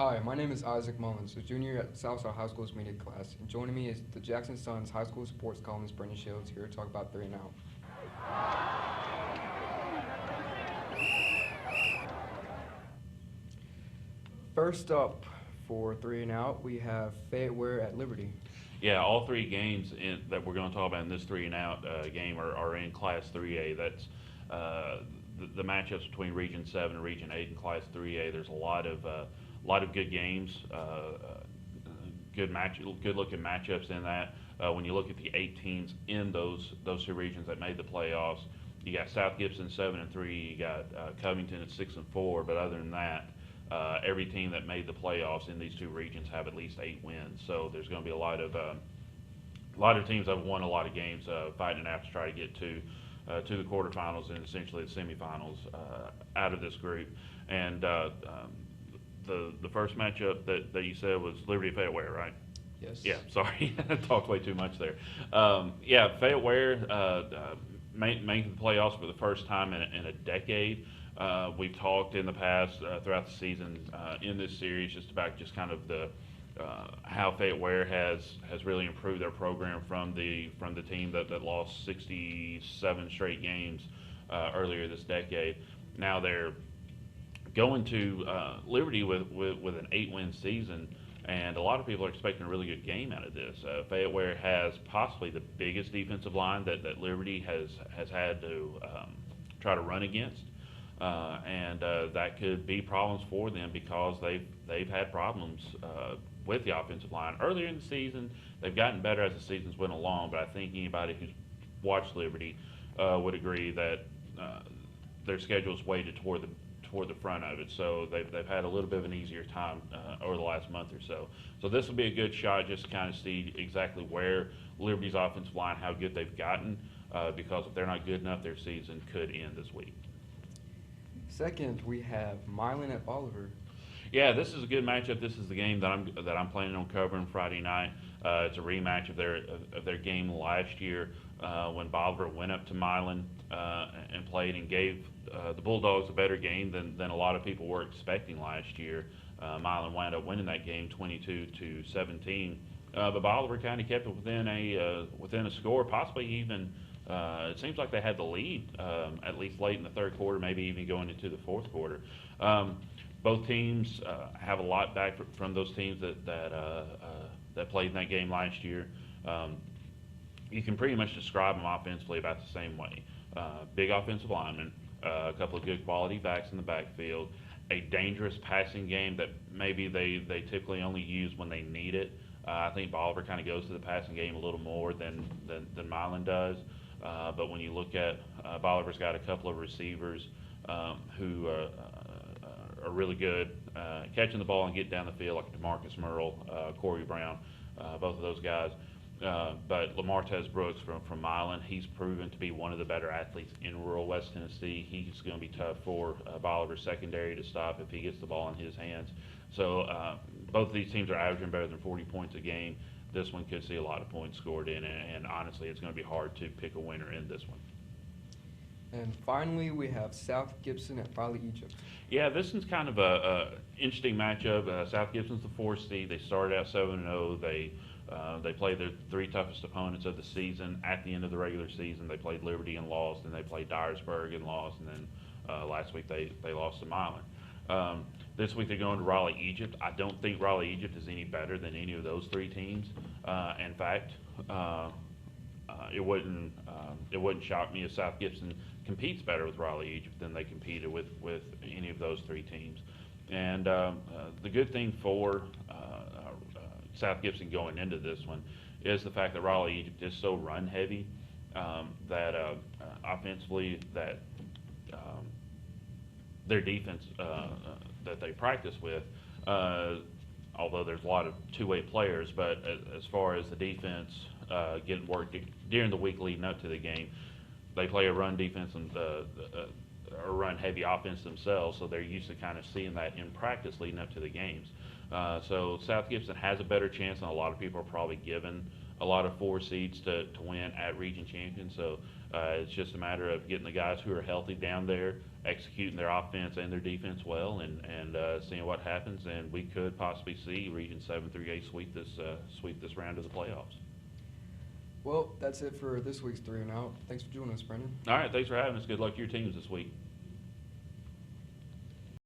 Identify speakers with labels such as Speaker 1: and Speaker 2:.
Speaker 1: Hi, my name is Isaac Mullins, a junior at Southside High School's media class, and joining me is the Jackson Suns High School sports columnist Brendan Shields here to talk about three and out. First up for three and out, we have Fayette-Ware at Liberty.
Speaker 2: Yeah, all three games that we're going to talk about in this three and out game are in Class 3A. That's the matchups between Region 7 and Region 8 in Class 3A. There's a lot of good games, good looking matchups in that. When you look at the 8 teams in those two regions that made the playoffs, you got South Gibson 7-3, you got Covington at 6-4. But other than that, every team that made the playoffs in these two regions have at least 8 wins. So there's going to be a lot of teams that have won a lot of games, fighting it out to try to get to the quarterfinals and essentially the semifinals out of this group. And the first matchup that you said was Liberty Fayette-Ware, right?
Speaker 1: Yes.
Speaker 2: Yeah, sorry, I talked way too much there. Yeah, Fayette-Ware making the playoffs for the first time in a decade. We've talked in the past throughout the season in this series just about just kind of the how Fayette-Ware has really improved their program from the team that lost 67 straight games earlier this decade. Now they're going to Liberty with an 8-win season, and a lot of people are expecting a really good game out of this. Fayette-Ware has possibly the biggest defensive line that Liberty has had to try to run against. And that could be problems for them because they've had problems with the offensive line earlier in the season. They've gotten better as the season's went along, but I think anybody who's watched Liberty would agree that their schedule's weighted toward the front of it. So they've had a little bit of an easier time over the last month or so. So this will be a good shot just to kind of see exactly where Liberty's offensive line, how good they've gotten, because if they're not good enough, their season could end this week.
Speaker 1: Second, we have Milan at Bolivar.
Speaker 2: Yeah, this is a good matchup. This is the game that I'm planning on covering Friday night. It's a rematch of their game last year when Bolivar went up to Milan and played and gave the Bulldogs a better game than a lot of people were expecting last year. Milan wound up winning that game 22-17, but Bolivar kind of kept it within a score, possibly even. It seems like they had the lead at least late in the third quarter, maybe even going into the fourth quarter. Both teams have a lot back from those teams that played in that game last year. You can pretty much describe them offensively about the same way. Big offensive linemen, a couple of good quality backs in the backfield, a dangerous passing game that maybe they typically only use when they need it. I think Bolivar kind of goes to the passing game a little more than Milan does. But when you look at Bolivar's got a couple of receivers who are really good catching the ball and getting down the field, like DeMarcus Merle, Corey Brown, both of those guys. But Lamartez Brooks from Milan, he's proven to be one of the better athletes in rural West Tennessee. He's going to be tough for Bolivar's secondary to stop if he gets the ball in his hands. So both of these teams are averaging better than 40 points a game. This one could see a lot of points scored in it, and honestly, it's going to be hard to pick a winner in this one.
Speaker 1: And finally, we have South Gibson at RaleighEgypt.
Speaker 2: Yeah, this is kind of a interesting matchup. South Gibson's the 4th seed. They started out 7-0. They played their 3 toughest opponents of the season at the end of the regular season. They played Liberty and lost, and they played Dyersburg and lost, and then last week they lost to Milan. This week they're going to RaleighEgypt. I don't think RaleighEgypt is any better than any of those 3 teams. In fact, it wouldn't shock me if South Gibson competes better with RaleighEgypt than they competed with any of those 3 teams. And the good thing for South Gibson going into this one is the fact that RaleighEgypt is so run heavy that offensively that their defense that they practice with, although there's a lot of two-way players, but as far as the defense getting work during the week leading up to the game, they play a run defense and a run heavy offense themselves, so they're used to kind of seeing that in practice leading up to the games. So South Gibson has a better chance, and a lot of people are probably given a lot of 4 seeds to win at region champions. So it's just a matter of getting the guys who are healthy down there executing their offense and their defense well, and seeing what happens. And we could possibly see Region 7 through 8 sweep this round of the playoffs.
Speaker 1: Well, that's it for this week's 3 and Out. Thanks for joining us, Brendan.
Speaker 2: All right, thanks for having us. Good luck to your teams this week.